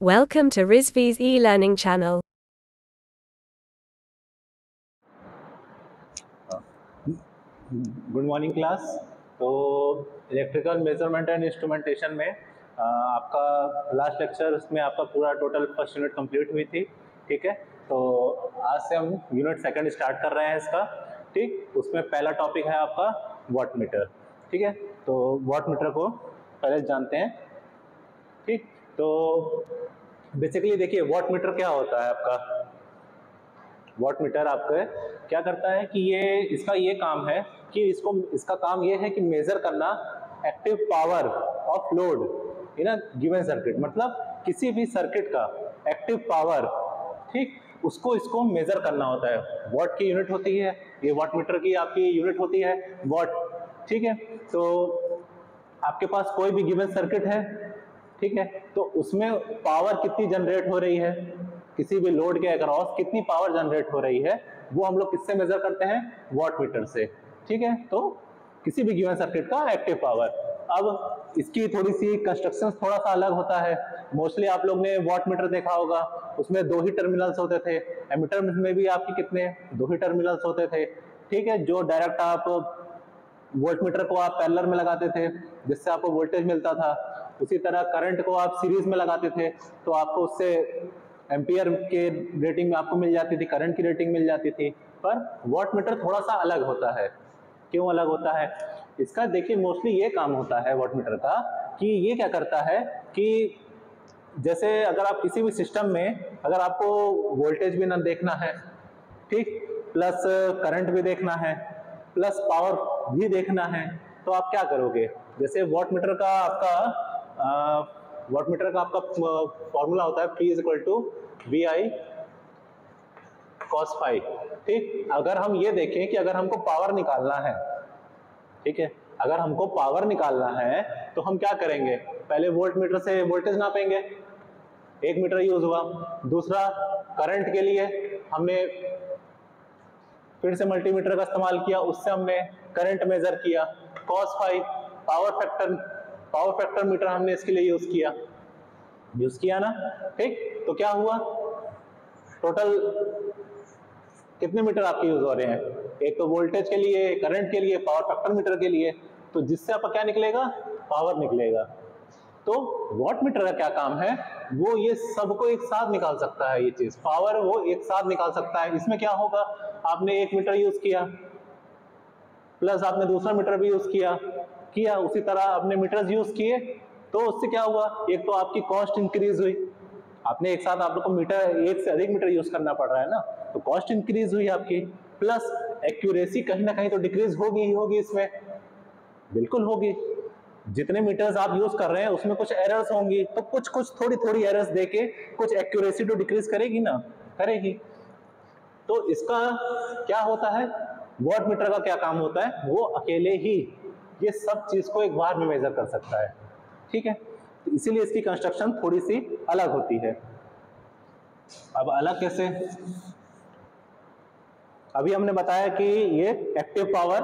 Welcome to Rizvi's e-learning channel. Good morning class. तो electrical measurement and instrumentation में आपका last lecture, उसमें आपका पूरा टोटल फर्स्ट यूनिट कंप्लीट हुई थी। ठीक है, तो आज से हम यूनिट सेकंड स्टार्ट कर रहे हैं इसका। ठीक, उसमें पहला टॉपिक है आपका वॉट मीटर। ठीक है, तो वॉट मीटर को पहले जानते हैं। ठीक, तो बेसिकली देखिए वॉट मीटर क्या होता है आपका। वॉट मीटर आपका क्या करता है कि इसका ये काम है कि इसका काम ये है कि मेजर करना active power of load in a given circuit. मतलब किसी भी सर्किट का एक्टिव पावर, ठीक, इसको मेजर करना होता है। वॉट की यूनिट होती है, ये वॉट मीटर की आपकी यूनिट होती है वॉट। ठीक है, तो आपके पास कोई भी गिवन सर्किट है, ठीक है, तो उसमें पावर कितनी जनरेट हो रही है, किसी भी लोड के अक्रॉस कितनी पावर जनरेट हो रही है, वो हम लोग किससे मेजर करते हैं, वॉट मीटर से। ठीक है, तो किसी भी गिवन सर्किट का एक्टिव पावर। अब इसकी थोड़ी सी कंस्ट्रक्शन थोड़ा सा अलग होता है। मोस्टली आप लोग ने वॉट मीटर देखा होगा, उसमें 2 ही टर्मिनल्स होते थे। एमीटर में भी आपके कितने 2 ही टर्मिनल्स होते थे। ठीक है, जो डायरेक्ट आप वोल्ट मीटर को आप पैरेलल में लगाते थे जिससे आपको वोल्टेज मिलता था, उसी तरह करंट को आप सीरीज में लगाते थे तो आपको उससे एम्पियर के रेटिंग में आपको मिल जाती थी, करंट की रेटिंग मिल जाती थी। पर वॉट मीटर थोड़ा सा अलग होता है। क्यों अलग होता है? इसका देखिए मोस्टली ये काम होता है वॉट मीटर का कि ये क्या करता है कि जैसे अगर आप किसी भी सिस्टम में अगर आपको वोल्टेज भी ना देखना है, ठीक, प्लस करंट भी देखना है, प्लस पावर भी देखना है, तो आप क्या करोगे? जैसे वॉट मीटर का आपका फॉर्मूला होता है P = VI cos phi। ठीक, अगर हम ये देखें कि अगर हमको पावर निकालना है, ठीक है, अगर हमको पावर निकालना है तो हम क्या करेंगे? पहले वोल्ट मीटर से वोल्टेज नापेंगे, 1 मीटर यूज हुआ। दूसरा, करंट के लिए हमने फिर से मल्टीमीटर का इस्तेमाल किया, उससे हमने करंट मेजर किया। cos phi power factor metre हमने इसके लिए यूज किया ना। ठीक, तो क्या हुआ, टोटल कितने मीटर आपके यूज हो रहे हैं? एक तो वोल्टेज के लिए, करंट के लिए, पावर फैक्टर मीटर के लिए। तो जिससे आपका क्या निकलेगा, पावर निकलेगा। तो वॉट मीटर का क्या काम है, वो ये सबको एक साथ निकाल सकता है। ये चीज पावर वो एक साथ निकाल सकता है। इसमें क्या होगा, आपने 1 मीटर यूज किया, प्लस आपने दूसरा मीटर भी यूज किया उसी तरह आपने मीटर्स यूज किए, तो उससे क्या हुआ, एक तो आपकी कॉस्ट इंक्रीज हुई। आपने एक साथ आप लोग को मीटर, एक से अधिक मीटर यूज करना पड़ रहा है ना, तो कॉस्ट इंक्रीज हुई आपकी। प्लस एक्यूरेसी कहीं ना कहीं तो डिक्रीज होगी ही होगी, इसमें बिल्कुल होगी। जितने मीटर्स आप यूज कर रहे हैं उसमें कुछ एरर्स होंगी, तो कुछ थोड़ी एरर्स देके कुछ एक्यूरेसी तो डिक्रीज करेगी ना, करेगी। तो इसका क्या होता है, वॉट मीटर का क्या काम होता है, वो अकेले ही ये सब चीज को एक बार में मेजर कर सकता है। ठीक है, तो इसीलिए इसकी कंस्ट्रक्शन थोड़ी सी अलग होती है। अब अलग कैसे? अभी हमने बताया कि ये एक्टिव पावर,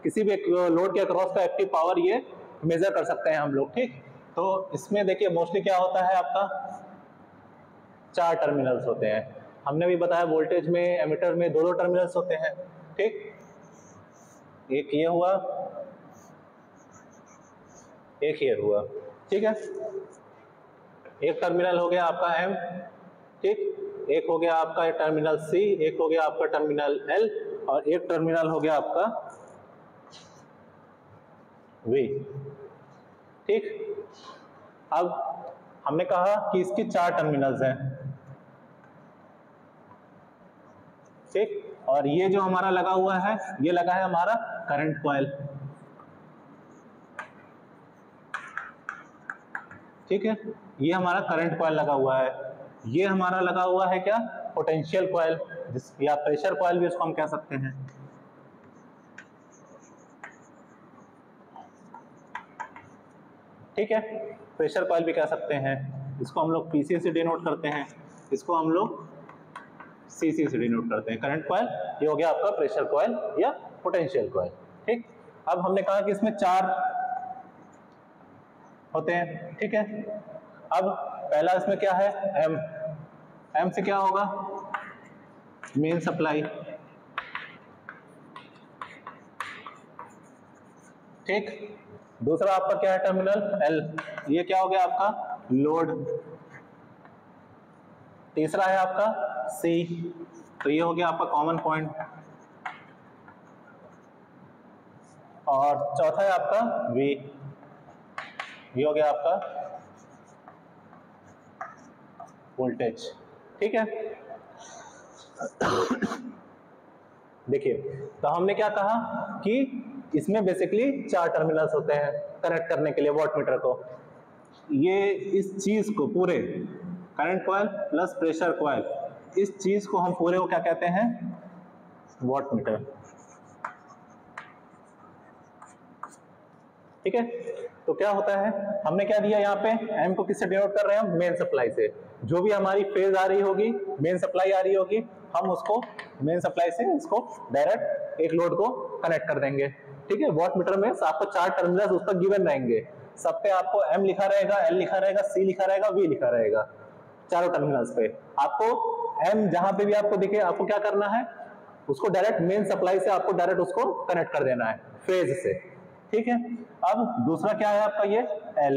किसी भी लोड के अक्रॉस का एक्टिव पावर ये मेजर कर सकते हैं हम लोग। ठीक, तो इसमें देखिए मोस्टली क्या होता है, आपका 4 टर्मिनल्स होते हैं। हमने भी बताया वोल्टेज में, एमीटर में 2 टर्मिनल्स होते हैं। ठीक, एक ये हुआ, एक ये हुआ। ठीक है, एक टर्मिनल हो गया आपका M, ठीक, एक हो गया आपका टर्मिनल C, एक हो गया आपका टर्मिनल L, और एक टर्मिनल हो गया आपका V। ठीक, अब हमने कहा कि इसकी 4 टर्मिनल्स हैं। ठीक, और ये जो हमारा लगा हुआ है, ये लगा है हमारा करंट कॉइल। ठीक है, ये हमारा करंट कॉइल लगा हुआ है। ये हमारा लगा हुआ है क्या, पोटेंशियल कॉइल, या प्रेशर कॉइल भी इसको हम कह सकते हैं। ठीक है, प्रेशर कॉइल भी कह सकते हैं। इसको हम लोग पीसी से डिनोट करते हैं, इसको हम लोग सीसी से डिनोट करते हैं। करंट कॉइल ये हो गया आपका प्रेशर कॉइल या पोटेंशियल कॉइल। ठीक, अब हमने कहा कि इसमें 4 होते हैं। ठीक है, अब पहला इसमें क्या है, एम, एम से क्या होगा, मेन सप्लाई, ठीक। दूसरा आपका क्या है टर्मिनल एल, ये क्या हो गया आपका लोड। तीसरा है आपका सी, तो ये हो गया आपका कॉमन पॉइंट। और चौथा है आपका वी, ये हो गया आपका वोल्टेज, ठीक है। देखिए, तो हमने क्या कहा कि इसमें बेसिकली 4 टर्मिनल्स होते हैं कनेक्ट करने के लिए वॉटमीटर को। ये इस चीज को पूरे current coil plus pressure coil, इस चीज को हम पूरे को क्या कहते हैं, वॉटमीटर, ठीक है। तो क्या होता है, हमने क्या दिया यहाँ पे, एम को किससे डिनोट कर रहे हैं हम, मेन सप्लाई से। जो भी हमारी फेज आ रही होगी, मेन सप्लाई आ रही होगी, हम उसको मेन सप्लाई से इसको डायरेक्ट एक लोड को कनेक्ट कर देंगे, ठीक है। वॉटमीटर में आपको 4 टर्मिनल्स उस पर गिवन रहेंगे, सब पे आपको एम लिखा रहेगा, एल लिखा रहेगा, सी लिखा रहेगा, वी लिखा रहेगा, चारों टर्मिनल्स पे। आपको एम जहां पे भी आपको दिखे, आपको क्या करना है, उसको डायरेक्ट मेन सप्लाई से आपको डायरेक्ट उसको कनेक्ट कर देना है फेज से, ठीक है। अब दूसरा क्या है आपका ये एल,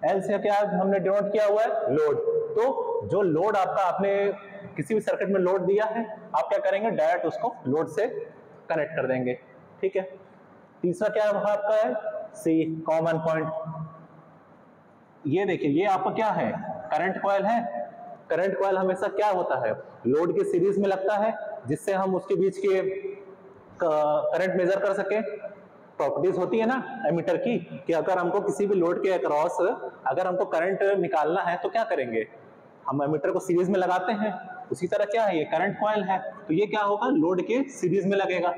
एल से क्या हमने डिनोट किया हुआ है लोड। तो जो लोड आपका आपने किसी भी सर्किट में लोड दिया है, आप क्या करेंगे, डायरेक्ट उसको लोड से कनेक्ट कर देंगे, ठीक है। तीसरा क्या आपका है सी, कॉमन पॉइंट। ये देखिए, ये आपका क्या है, करंट कॉइल है। करंट कॉइल हमेशा क्या होता है, लोड के सीरीज में लगता है, जिससे हम उसके बीच के करंट मेजर कर सके। प्रॉपर्टीज होती है ना एमीटर की, कि अगर हमको किसी भी लोड के अक्रॉस अगर हमको करंट निकालना है तो क्या करेंगे, हम एमीटर को सीरीज में लगाते हैं। उसी तरह क्या है, ये करंट कॉइल है, तो ये क्या होगा, लोड के सीरीज में लगेगा,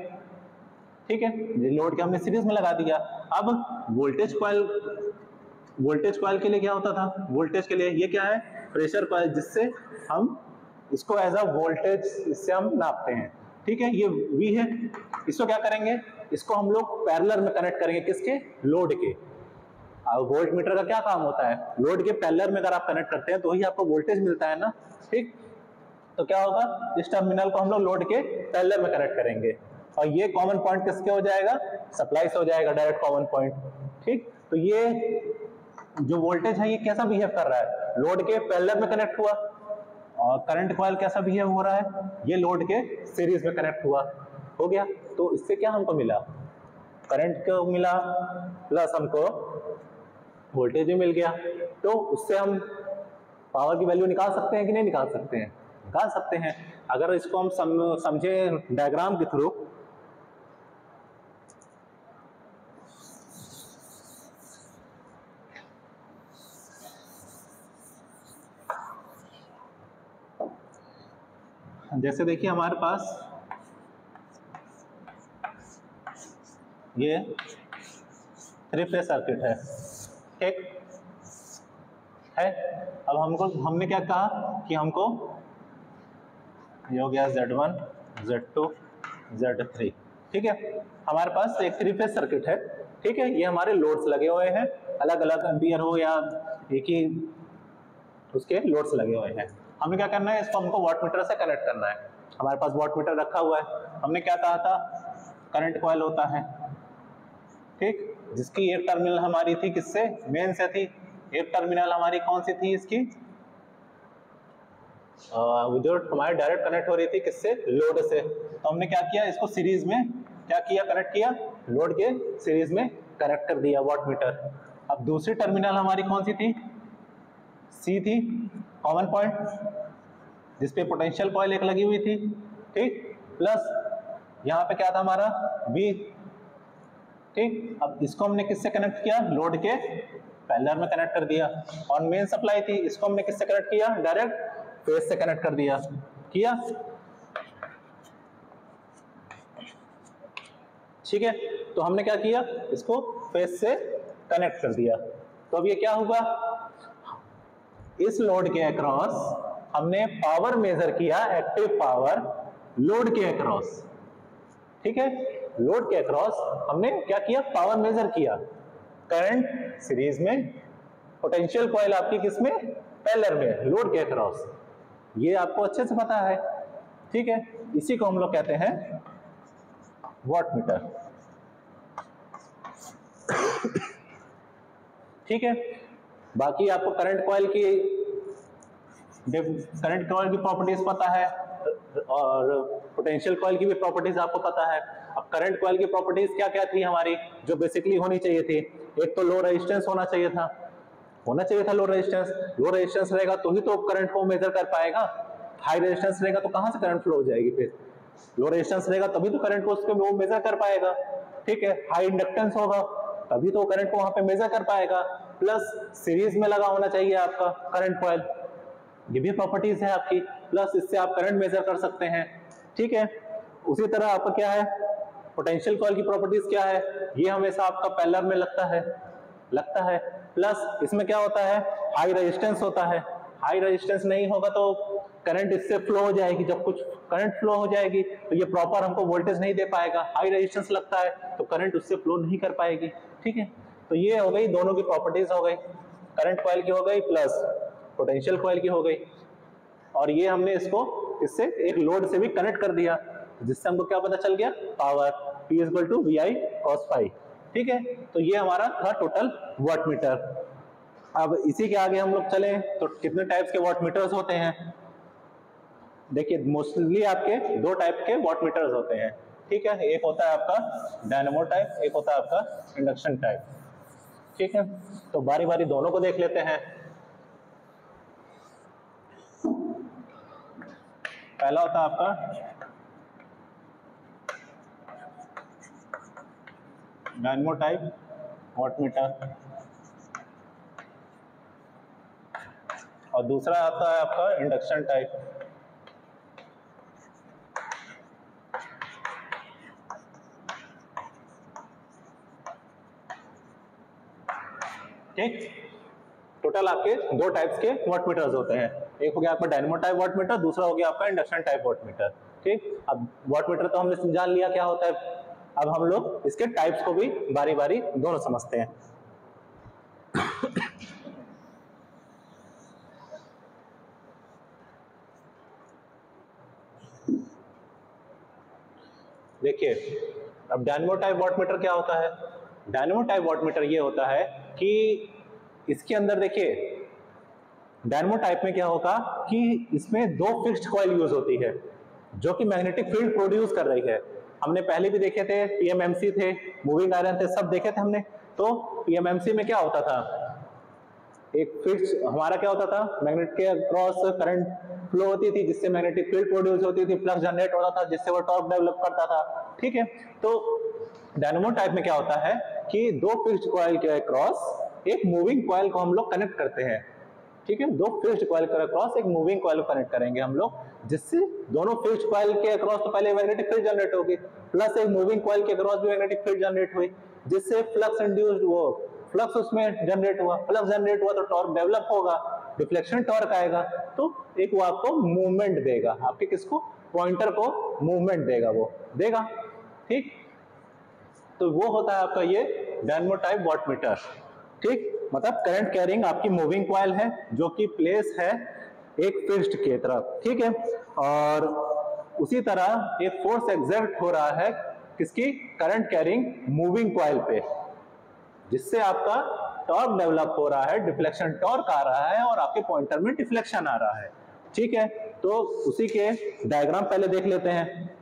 ठीक है। ये लोड के हमने सीरीज में लगा दिया। अब वोल्टेज कॉइल, वोल्टेज कॉइल के लिए क्या होता था, वोल्टेज के लिए ये क्या है, प्रेशर कॉइल, जिससे हम इसको एज अ वोल्टेज इससे हम नापते हैं, ठीक है। ये वी है, इसको क्या करेंगे, इसको हम लोग पैरेलल में कनेक्ट करेंगे, किसके, लोड के। वोल्ट मीटर का क्या काम होता है, लोड के पैरेलल में अगर आप कनेक्ट करते हैं तो ही आपको वोल्टेज मिलता है ना, ठीक। तो क्या होगा, इस टर्मिनल को हम लोग लोड के पैरेलल में कनेक्ट करेंगे, और ये कॉमन पॉइंट किसके हो जाएगा, सप्लाई से हो जाएगा, डायरेक्ट कॉमन पॉइंट, ठीक। तो ये जो वोल्टेज है ये कैसा बिहेव कर रहा है, लोड के पैरेलल में कनेक्ट हुआ, और करंट कॉइल कैसा बिहेव हो रहा है, ये लोड के सीरीज में कनेक्ट हुआ, हो गया। तो इससे क्या हमको मिला, करंट को मिला, प्लस हमको वोल्टेज भी मिल गया। तो उससे हम पावर की वैल्यू निकाल सकते हैं कि नहीं निकाल सकते हैं, निकाल सकते हैं। अगर इसको हम समझे डायग्राम के थ्रू, जैसे देखिए हमारे पास ये 3 फेज सर्किट है, ठीक है। अब हमने क्या कहा कि हमको ये हो गया Z1, Z2, Z3, ठीक है। हमारे पास एक 3 फेज सर्किट है, ठीक है। ये हमारे लोड्स लगे हुए हैं, अलग अलग एम्पियर हो या एक ही उसके लोड्स लगे हुए हैं। हमें क्या करना है, इसको हमको वॉटमीटर से कनेक्ट करना है। हमारे पास वॉटमीटर रखा हुआ है, हमने क्या कहा था, करंट कॉइल होता है, ठीक, जिसकी एक टर्मिनल हमारी थी किससे, मेन से थी। एक टर्मिनल हमारी कौन सी थी इसकी, जो हमारे डायरेक्ट कनेक्ट हो रही थी किससे, लोड से। तो हमने क्या किया, इसको सीरीज में क्या किया, कनेक्ट किया, लोड के सीरीज में कनेक्ट कर दिया वॉटमीटर। अब दूसरी टर्मिनल हमारी कौन सी थी, सी थी, कॉमन पॉइंट, जिसपे पोटेंशियल कॉइल एक लगी हुई थी, ठीक, प्लस यहाँ पे क्या था हमारा बी, ठीक। अब इसको हमने किससे कनेक्ट किया, लोड के पैरेलल में कनेक्ट कर दिया। और मेन सप्लाई थी, इसको हमने किससे कनेक्ट किया, डायरेक्ट फेज से कनेक्ट कर दिया, किया, ठीक है। तो हमने क्या किया, इसको फेज से कनेक्ट कर दिया। तो अब ये क्या हुआ, इस लोड के अक्रॉस हमने पावर मेजर किया, एक्टिव पावर लोड के अक्रॉस, ठीक है। लोड के अक्रॉस हमने क्या किया, पावर मेजर किया, करंट सीरीज में पोटेंशियल कॉइल आपकी किसमें, पैरेलल में, लोड के अक्रॉस। ये आपको अच्छे से पता है, ठीक है। इसी को हम लोग कहते हैं वाटमीटर, ठीक है। बाकी आपको करंट कॉइल की प्रॉपर्टीज पता है और पोटेंशियल कॉइल की भी प्रॉपर्टीज आपको पता है। अब करंट कॉइल की प्रॉपर्टीज क्या क्या थी हमारी, जो बेसिकली होनी चाहिए थी, एक तो लो रेजिस्टेंस होना चाहिए था लो रेजिस्टेंस रहेगा तो ही तो करंट को मेजर कर पाएगा। हाई रेजिस्टेंस रहेगा तो कहां से करंट फ्लो हो जाएगी, फिर लो रेजिस्टेंस रहेगा तभी तो करंट को उसके वो मेजर कर पाएगा, ठीक है। हाई इंडक्टेंस होगा तभी तो करंट को वहां पे मेजर कर पाएगा। प्लस सीरीज में लगा होना चाहिए आपका करंट कॉइल, ये भी प्रॉपर्टीज है आपकी। प्लस इससे आप करंट मेजर कर सकते हैं, ठीक है। उसी तरह आपका क्या है, पोटेंशियल कॉइल की प्रॉपर्टीज क्या है, ये हमेशा आपका पैरेलल में लगता है। प्लस इसमें क्या होता है, हाई रेजिस्टेंस होता है। हाई रेजिस्टेंस नहीं होगा तो करंट इससे फ्लो हो जाएगी, जब कुछ करंट फ्लो हो जाएगी तो ये प्रॉपर हमको वोल्टेज नहीं दे पाएगा। हाई रेजिस्टेंस लगता है तो करंट उससे फ्लो नहीं कर पाएगी, ठीक है। तो ये हो गई दोनों की प्रॉपर्टीज हो गई, करंट कॉइल की हो गई प्लस पोटेंशियल कॉइल की हो गई। और ये हमने इसको इससे एक लोड से भी कनेक्ट कर दिया, जिससे हमको क्या पता चल गया, पावर P = VI cos φ, ठीक है। तो ये हमारा था टोटल वाटमीटर। अब इसी के आगे हम लोग चले तो कितने टाइप्स के वाटमीटर्स होते हैं। देखिए मोस्टली आपके दो टाइप के वाटमीटर्स होते हैं, ठीक है। एक होता है आपका डायनेमो टाइप, एक होता है आपका इंडक्शन टाइप, ठीक है। तो बारी बारी दोनों को देख लेते हैं। पहला होता है आपका डायनेमो टाइप वाटमीटर और दूसरा आता है आपका इंडक्शन टाइप। ठीक, टोटल आपके दो टाइप्स के वाटमीटर्स होते हैं, एक हो गया आपका डायनेमो टाइप वाटमीटर, दूसरा हो गया आपका इंडक्शन टाइप वाटमीटर, ठीक। अब वाटमीटर तो हमने जान लिया क्या होता है, अब हम लोग इसके टाइप्स को भी बारी बारी दोनों समझते हैं। देखिए अब डायनेमो टाइप वाटमीटर क्या होता है। डायनेमो टाइप वाटमीटर ये होता है कि इसके अंदर देखिए डायनेमो टाइप में क्या होगा कि इसमें दो फिक्स्ड कॉइल यूज होती है जो कि मैग्नेटिक फील्ड प्रोड्यूस कर रही है। हमने पहले भी देखे थे, पीएमएमसी थे, मूविंग आयरन थे, सब देखे थे हमने। तो पीएमएमसी में क्या होता था, एक फिक्स हमारा क्या होता था, मैग्नेट के क्रॉस करंट फ्लो होती थी जिससे मैग्नेटिक फील्ड प्रोड्यूस होती थी, फ्लक्स जनरेट होता था जिससे वो टॉर्क डेवलप करता था, ठीक है। तो डायनेमो टाइप में क्या होता है कि दो फिक्स्ड कॉइल के क्रॉस एक मूविंग कॉइल को हम लोग कनेक्ट करते हैं, ठीक है। दो फिक्स्ड कॉइल के क्रॉस एक मूविंग कॉइल को कनेक्ट करेंगे हम लोग, जिससे दोनों फिक्स्ड कॉइल के क्रॉस तो पहले मैग्नेटिक फील्ड जनरेट होगी, प्लस एक मूविंग कॉइल के क्रॉस भी मैग्नेटिक फील्ड जनरेट हुई, जिससे फ्लक्स इंड्यूस्ड वो फ्लक्स उसमें जनरेट हुआ, फ्लक्स जनरेट हुआ तो टॉर्क डेवलप होगा, डिफ्लेक्शन टॉर्क आएगा, तो एक वो आपको मूवमेंट देगा, आपके किसको, पॉइंटर को मूवमेंट देगा, वो देगा, ठीक। तो वो होता है आपका ये डायनेमो टाइप वाटमीटर, ठीक। मतलब करंट कैरिंग आपकी मूविंग कॉइल है जो कि प्लेस है एक फिक्स्ड के तरफ, ठीक है। और उसी तरह एक फोर्स एक्सर्ट हो रहा है किसकी, करंट कैरिंग मूविंग कॉइल पे, जिससे आपका टॉर्क डेवलप हो रहा है, डिफ्लेक्शन टॉर्क आ रहा है और आपके पॉइंटर में डिफ्लेक्शन आ रहा है, ठीक है। तो उसी के डायग्राम पहले देख लेते हैं।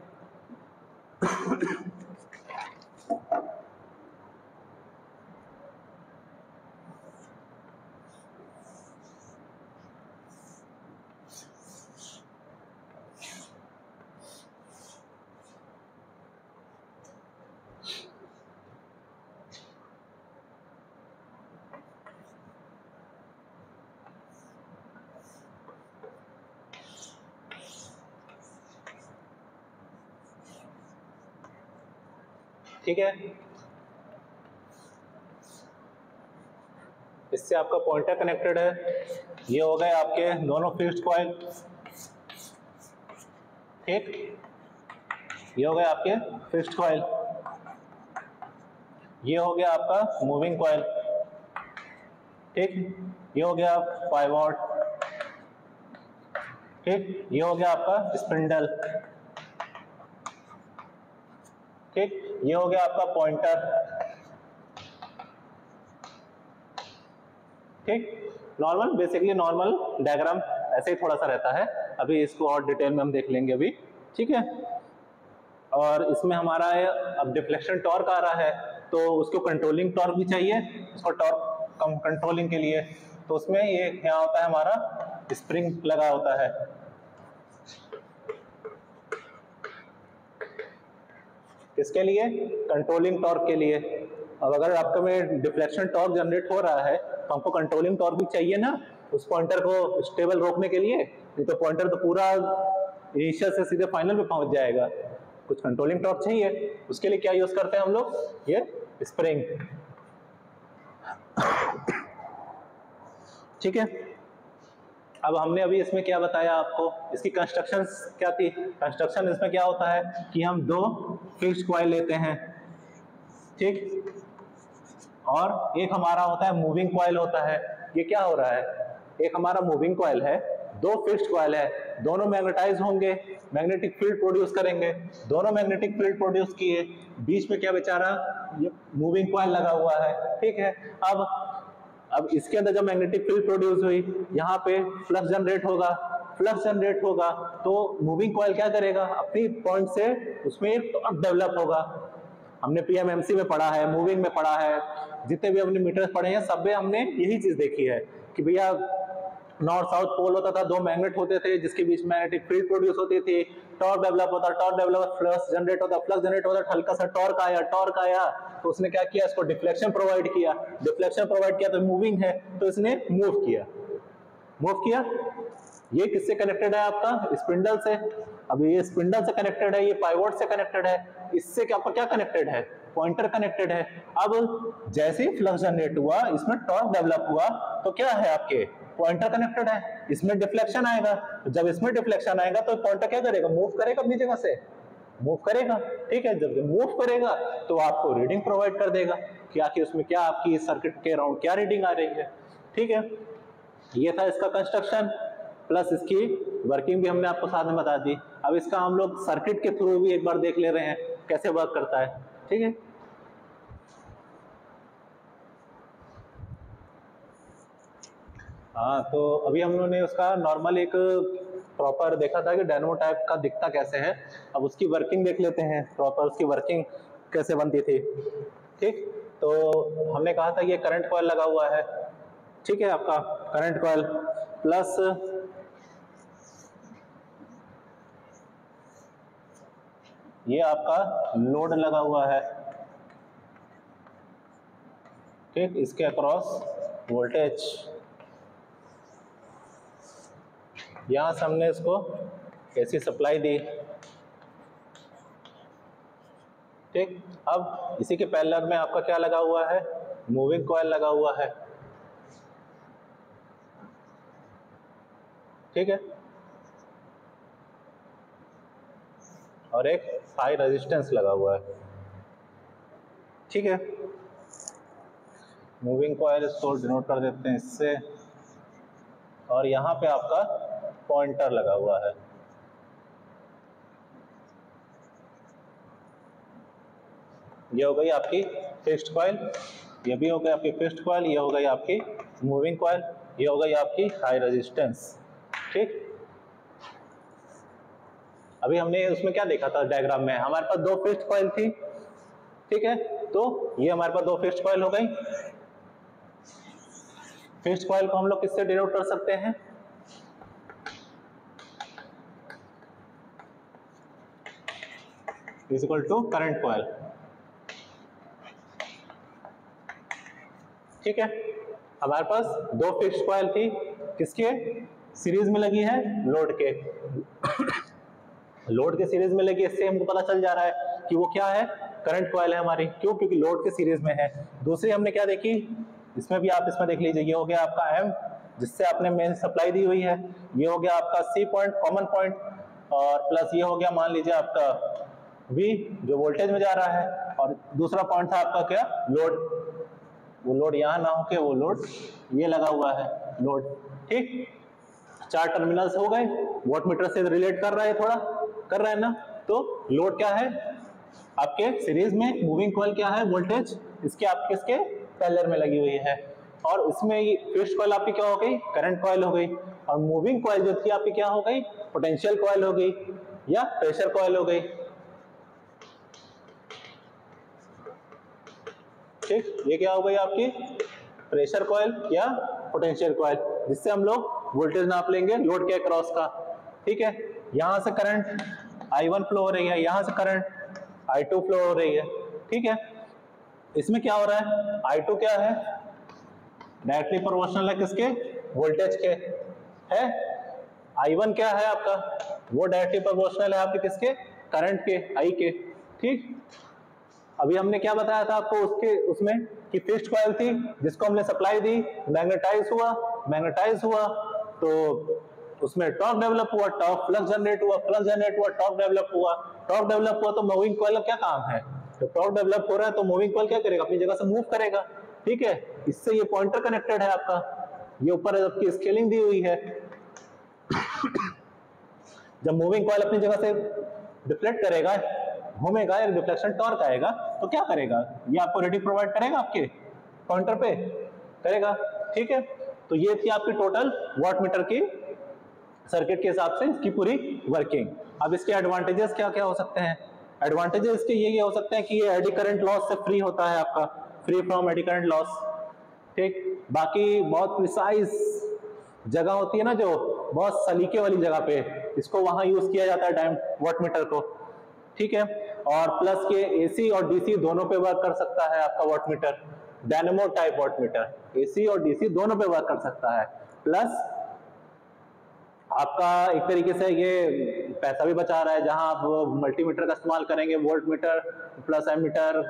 ठीक है, इससे आपका पॉइंटर कनेक्टेड है, ये हो गए आपके दोनों फिक्स्ड कॉइल, ठीक। ये हो गए आपके फिक्स्ड कॉइल, ये हो गया आपका मूविंग कॉइल, ठीक। ये हो गया पाइवोट, ठीक, ये हो गया आपका स्पिंडल, ठीक, ये हो गया आपका पॉइंटर, ठीक। नॉर्मल, बेसिकली नॉर्मल डायग्राम ऐसे ही थोड़ा सा रहता है, अभी इसको और डिटेल में हम देख लेंगे अभी, ठीक है। और इसमें हमारा अब डिफ्लेक्शन टॉर्क आ रहा है, तो उसको कंट्रोलिंग टॉर्क भी चाहिए, उसको टॉर्क कंट्रोलिंग के लिए, तो उसमें ये क्या होता है, हमारा स्प्रिंग लगा होता है, किसके लिए, कंट्रोलिंग टॉर्क के लिए। अब अगर आपका में डिफ्लेक्शन टॉर्क जनरेट हो रहा है तो हमको कंट्रोलिंग टॉर्क भी चाहिए ना, उस पॉइंटर को स्टेबल रोकने के लिए, नहीं तो पॉइंटर तो पूरा इनिशियल से सीधे फाइनल पे पहुंच जाएगा, कुछ कंट्रोलिंग टॉर्क चाहिए, उसके लिए क्या यूज करते हैं हम लोग, ये स्प्रिंग, ठीक है। अब हमने अभी इसमें क्या बताया आपको, इसकी कंस्ट्रक्शन क्या थी, कंस्ट्रक्शन इसमें क्या होता है कि हम दो फिक्स्ड कॉइल लेते हैं, ठीक, और एक हमारा होता है मूविंग कॉइल होता है। ये क्या हो रहा है, एक हमारा मूविंग कॉइल है, दो फिक्स्ड कॉइल है, दोनों मैग्नेटाइज होंगे, मैग्नेटिक फील्ड प्रोड्यूस करेंगे, दोनों मैग्नेटिक फील्ड प्रोड्यूस किए, बीच में क्या बेचारा ये मूविंग कॉइल लगा हुआ है, ठीक है। अब इसके अंदर जब मैग्नेटिक फील्ड प्रोड्यूस हुई, यहाँ पे फ्लक्स जनरेट होगा, फ्लक्स जनरेट होगा तो मूविंग कॉइल क्या करेगा, अपनी पॉइंट से उसमें एक टॉर्क डेवलप होगा। हमने पीएमएमसी में पढ़ा है, मूविंग में पढ़ा है, जितने भी हमने मीटर्स पढ़े हैं सब में हमने यही चीज देखी है कि भैया नॉर्थ साउथ पोल होता था, दो मैग्नेट होते थे जिसके बीच मैग्नेटिक फील्ड प्रोड्यूस होती थी, टॉर्क डेवलप होता, टॉर्क डेवलप, फ्लक्स जनरेट होता, फ्लक्स जनरेट होता, हल्का सा टॉर्क आया तो उसने क्या किया, इसको डिफ्लेक्शन प्रोवाइड किया, डिफ्लेक्शन प्रोवाइड किया तो मूविंग है तो इसने मूव किया। ये किससे कनेक्टेड है, आपका स्पिंडल से। अब ये स्पिंडल से कनेक्टेड है, ये पाइवोट से कनेक्टेड है, इससे क्या कनेक्टेड है, पॉइंटर कनेक्टेड है। अब जैसे ही फ्लक्स जनरेट हुआ, इसमें टॉर्क डेवलप हुआ तो क्या है, आपके पॉइंटर कनेक्टेड है, इसमें डिफ्लेक्शन आएगा, तो जब इसमें डिफ्लेक्शन आएगा तो पॉइंटर क्या करेगा, मूव करेगा, अपनी जगह से मूव करेगा, ठीक है। जब मूव करेगा तो आपको रीडिंग प्रोवाइड कर देगा कि आखिर उसमें क्या आपकी सर्किट के अराउंड क्या रीडिंग आ रही है, ठीक है। ये था इसका कंस्ट्रक्शन, प्लस इसकी वर्किंग भी हमने आपको साथ में बता दी। अब इसका हम लोग सर्किट के थ्रू भी एक बार देख ले रहे हैं कैसे वर्क करता है, ठीक है। हाँ, तो अभी हम लोगों ने उसका नॉर्मल एक प्रॉपर देखा था कि डायनमो टाइप का दिखता कैसे है, अब उसकी वर्किंग देख लेते हैं, प्रॉपर उसकी वर्किंग कैसे बनती थी, ठीक। तो हमने कहा था ये करंट कॉइल लगा हुआ है, ठीक है, आपका करंट कॉइल प्लस ये आपका लोड लगा हुआ है, ठीक, इसके अक्रॉस वोल्टेज, यहां से हमने इसको एसी सप्लाई दी, ठीक। अब इसी के पैरेलल में आपका क्या लगा हुआ है, मूविंग कॉइल लगा हुआ है, ठीक है, और एक हाई रेजिस्टेंस लगा हुआ है, ठीक है। मूविंग कॉइल इसको डिनोट कर देते हैं इससे, और यहाँ पे आपका पॉइंटर लगा हुआ है, ये हो गई आपकी फिक्स्ड कॉइल, ये भी हो गई आपकी फिक्स्ड कॉइल, ये हो गई आपकी मूविंग कॉइल, ये हो गई आपकी हाई रेजिस्टेंस, ठीक। अभी हमने उसमें क्या देखा था डायग्राम में, हमारे पास दो फिक्स्ड कॉइल थी, ठीक है, तो ये हमारे पास दो फिक्स्ड कॉइल हो गई। फिक्स्ड कॉइल को हम लोग किससे डिनोट कर सकते हैं, is equal to current coil, ठीक है। हमारे पास दो फिक्स्ड कॉइल थी, किसके सीरीज में लगी है, लोड के लोड के सीरीज में लगी, इससे हमको पता चल जा रहा है कि वो क्या है, करंट कॉइल है हमारी, क्यों, क्योंकि लोड के सीरीज में है। दूसरी हमने क्या देखी, इसमें भी आप इसमें देख लीजिए, ये हो गया आपका एम जिससे आपने मेन सप्लाई दी हुई है, ये हो गया आपका सी पॉइंट, कॉमन पॉइंट, और प्लस ये हो गया मान लीजिए आपका वी जो वोल्टेज में जा रहा है, और दूसरा पॉइंट था आपका क्या, लोड, वो लोड यहाँ ना होके वो लोड ये लगा हुआ है, लोड। ठीक, 4 टर्मिनल्स हो गए, वोट मीटर से रिलेट कर रहा है, थोड़ा कर रहा है ना। तो लोड क्या है आपके सीरीज में, मूविंग कॉइल क्या है, वोल्टेज इसके आपके इसके पैरेलल में लगी हुई है, और इसमें ये फिक्स्ड कॉइल आपकी क्या हो गई, करंट कॉइल हो गई, और मूविंग कॉइल जो थी आपकी क्या हो गई, पोटेंशियल कॉइल हो गई या प्रेशर कॉइल हो गई। ठीक, ये क्या हो गई आपकी प्रेशर कॉइल या पोटेंशियल कॉइल, जिससे हम लोग वोल्टेज नाप लेंगे लोड के अक्रॉस का। ठीक है, यहां से करंट I1 फ्लो हो रही है, यहां से करंट I2 फ्लो हो रही है। ठीक है, इसमें क्या हो रहा है, I2 क्या है, डायरेक्टली प्रोपोर्शनल है किसके, वोल्टेज के है। I1 क्या है आपका, वो डायरेक्टली प्रोपोर्शनल है आपके किसके, करंट के, I के। ठीक, अभी हमने क्या बताया था आपको उसके उसमें कि फिक्स्ड कॉइल थी जिसको हमने सप्लाई दी, मैग्नेटाइज हुआ तो उसमें टॉर्क डेवलप हुआ, टॉर्क फ्लक्स जनरेट हुआ, टॉर्क डेवलप हुआ तो मूविंग कॉइल का क्या काम है, तो टॉर्क डेवलप हो रहा है तो मूविंग कॉइल क्या करेगा, अपनी जगह से मूव करेगा। ठीक है, इससे ये पॉइंटर कनेक्टेड है आपका, ये ऊपर आपकी स्केलिंग दी हुई है। जब मूविंग कॉइल अपनी जगह से डिफ्लेक्ट करेगा, घूमेगा, एक डिफ्लेक्शन टॉर्क आएगा, तो क्या करेगा, ये आपको रेडी प्रोवाइड करेगा, आपके पॉइंटर पे करेगा। ठीक है, तो ये थी आपकी टोटल वॉट मीटर की सर्किट के हिसाब से इसकी पूरी वर्किंग। अब इसके एडवांटेजेस क्या क्या हो सकते हैं, एडवांटेजेस इसके ये हो सकते हैं कि ये एडी करंट लॉस से फ्री होता है आपका, free from eddy current loss. ठीक, बाकी बहुत प्रिसाइज जगह होती है ना, जो बहुत सलीके वाली जगह पे, इसको वहां यूज किया जाता है डायम वॉट मीटर को। ठीक है, और प्लस के एसी और डीसी दोनों पे वर्क कर सकता है आपका watt meter, dynamo type watt meter AC और डीसी दोनों पे वर्क कर सकता है। प्लस आपका एक तरीके से ये पैसा भी बचा रहा है, जहां आप मल्टीमीटर का इस्तेमाल करेंगे, voltmeter plus ammeter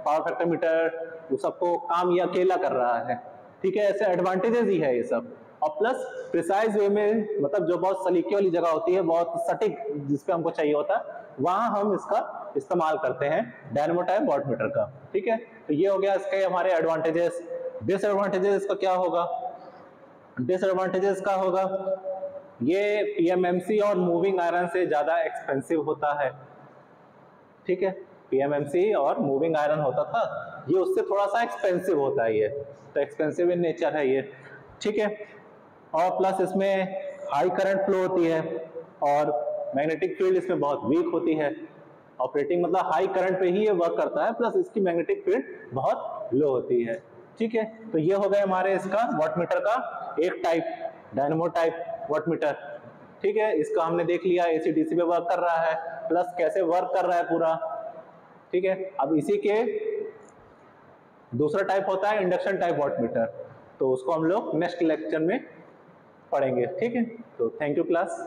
power factor meter, वो सबको काम ये अकेला कर रहा है। ठीक है, ऐसे एडवांटेजेस ही है ये सब। और प्लस प्रिसाइज वे में, मतलब जो बहुत सलीके वाली जगह होती है, बहुत सटीक जिसपे हमको चाहिए होता है, वहां हम इसका इस्तेमाल करते हैं डायनेमो टाइप वॉट मीटर का। ठीक है, तो ये हो गया इसके हमारे एडवांटेजेस। डिसएडवांटेजेस इसका क्या होगा, डिसएडवांटेजेस का होगा ये पीएमएमसी और मूविंग आयरन से ज्यादा एक्सपेंसिव होता है। ठीक है, पीएमएमसी और मूविंग आयरन होता था, ये उससे थोड़ा सा एक्सपेंसिव होता है, ये तो एक्सपेंसिव इन नेचर है ये। ठीक है, और प्लस इसमें हाई करंट फ्लो होती है और मैग्नेटिक फील्ड इसमें बहुत वीक होती है। ऑपरेटिंग मतलब हाई करंट पे ही ये वर्क करता है, प्लस इसकी मैग्नेटिक फील्ड बहुत लो होती है। ठीक है, तो ये हो गए हमारे इसका वॉट मीटर का एक type, dynamo type watt meter. ठीक है, इसका हमने देख लिया एसी डीसी पे वर्क कर रहा है, प्लस कैसे वर्क कर रहा है पूरा। ठीक है, अब इसी के दूसरा टाइप होता है इंडक्शन टाइप वॉट मीटर, तो उसको हम लोग नेक्स्ट लेक्चर में पढ़ेंगे। ठीक है, तो थैंक यू क्लास।